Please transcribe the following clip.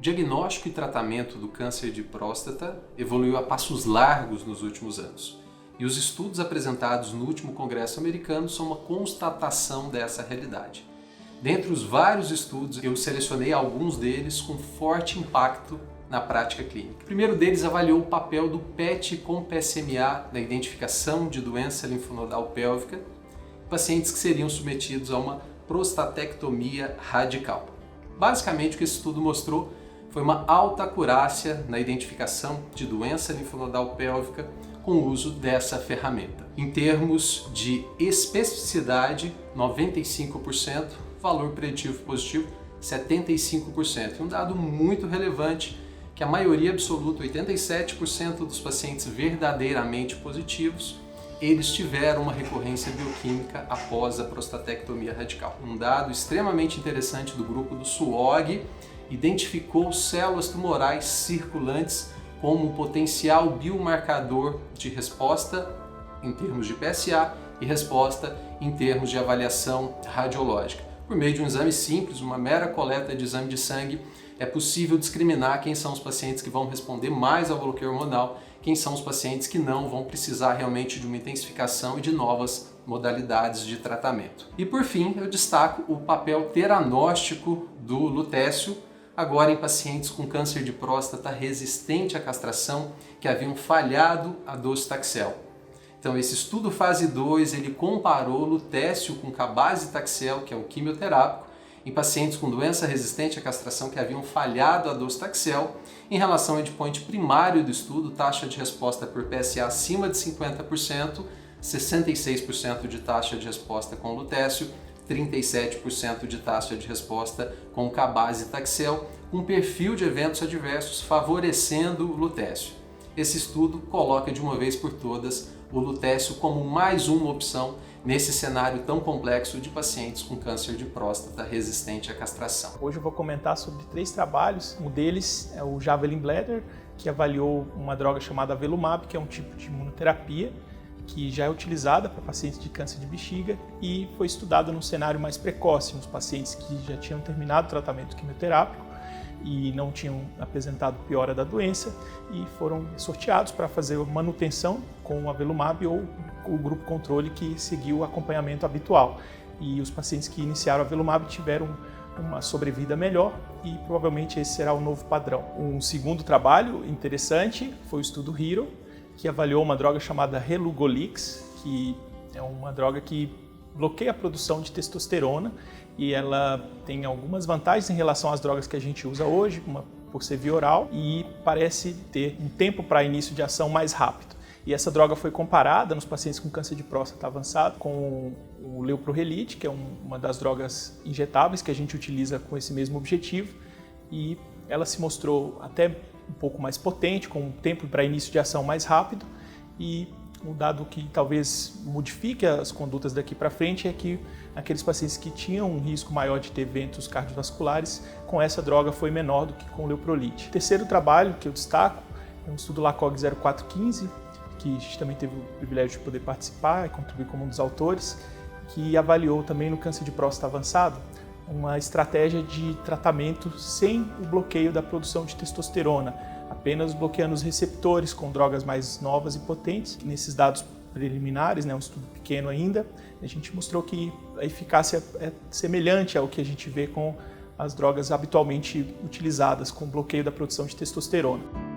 diagnóstico e tratamento do câncer de próstata evoluiu a passos largos nos últimos anos. E os estudos apresentados no último Congresso americano são uma constatação dessa realidade. Dentre os vários estudos, eu selecionei alguns deles com forte impacto na prática clínica. O primeiro deles avaliou o papel do PET com PSMA na identificação de doença linfonodal pélvica em pacientes que seriam submetidos a uma prostatectomia radical. Basicamente, o que esse estudo mostrou foi uma alta acurácia na identificação de doença linfonodal pélvica com o uso dessa ferramenta. Em termos de especificidade, 95%, valor preditivo positivo, 75%. E um dado muito relevante, que a maioria absoluta, 87% dos pacientes verdadeiramente positivos, eles tiveram uma recorrência bioquímica após a prostatectomia radical. Um dado extremamente interessante do grupo do SWOG identificou células tumorais circulantes como um potencial biomarcador de resposta em termos de PSA e resposta em termos de avaliação radiológica. Por meio de um exame simples, uma mera coleta de exame de sangue, é possível discriminar quem são os pacientes que vão responder mais ao bloqueio hormonal, quem são os pacientes que não vão precisar realmente de uma intensificação e de novas modalidades de tratamento. E por fim, eu destaco o papel teranóstico do lutécio, agora em pacientes com câncer de próstata resistente à castração que haviam falhado a docetaxel. Então esse estudo fase 2, ele comparou lutécio com cabazitaxel, que é o quimioterápico, em pacientes com doença resistente à castração que haviam falhado a docetaxel. Em relação ao endpoint primário do estudo, taxa de resposta por PSA acima de 50%, 66% de taxa de resposta com lutécio, 37% de taxa de resposta com cabazitaxel, um perfil de eventos adversos favorecendo o lutécio. Esse estudo coloca de uma vez por todas o lutécio como mais uma opção nesse cenário tão complexo de pacientes com câncer de próstata resistente à castração. Hoje eu vou comentar sobre 3 trabalhos. Um deles é o Javelin Bladder, que avaliou uma droga chamada Avelumab, que é um tipo de imunoterapia que já é utilizada para pacientes de câncer de bexiga e foi estudada num cenário mais precoce, nos pacientes que já tinham terminado o tratamento quimioterápico e não tinham apresentado piora da doença e foram sorteados para fazer manutenção com o Avelumab ou o grupo controle que seguiu o acompanhamento habitual. E os pacientes que iniciaram o Avelumab tiveram uma sobrevida melhor e provavelmente esse será o novo padrão. Um segundo trabalho interessante foi o estudo HERO, que avaliou uma droga chamada Relugolix, que é uma droga que bloqueia a produção de testosterona e ela tem algumas vantagens em relação às drogas que a gente usa hoje, uma por ser via oral e parece ter um tempo para início de ação mais rápido. E essa droga foi comparada nos pacientes com câncer de próstata avançado com o Leuprorelide, que é uma das drogas injetáveis que a gente utiliza com esse mesmo objetivo e ela se mostrou até um pouco mais potente, com um tempo para início de ação mais rápido e um dado que talvez modifique as condutas daqui para frente é que aqueles pacientes que tinham um risco maior de ter eventos cardiovasculares, com essa droga foi menor do que com o Leuprolide. O terceiro trabalho que eu destaco é um estudo LACOG 0415, que a gente também teve o privilégio de poder participar e contribuir como um dos autores, que avaliou também no câncer de próstata avançado uma estratégia de tratamento sem o bloqueio da produção de testosterona, apenas bloqueando os receptores com drogas mais novas e potentes. Nesses dados preliminares, um estudo pequeno ainda, a gente mostrou que a eficácia é semelhante ao que a gente vê com as drogas habitualmente utilizadas com bloqueio da produção de testosterona.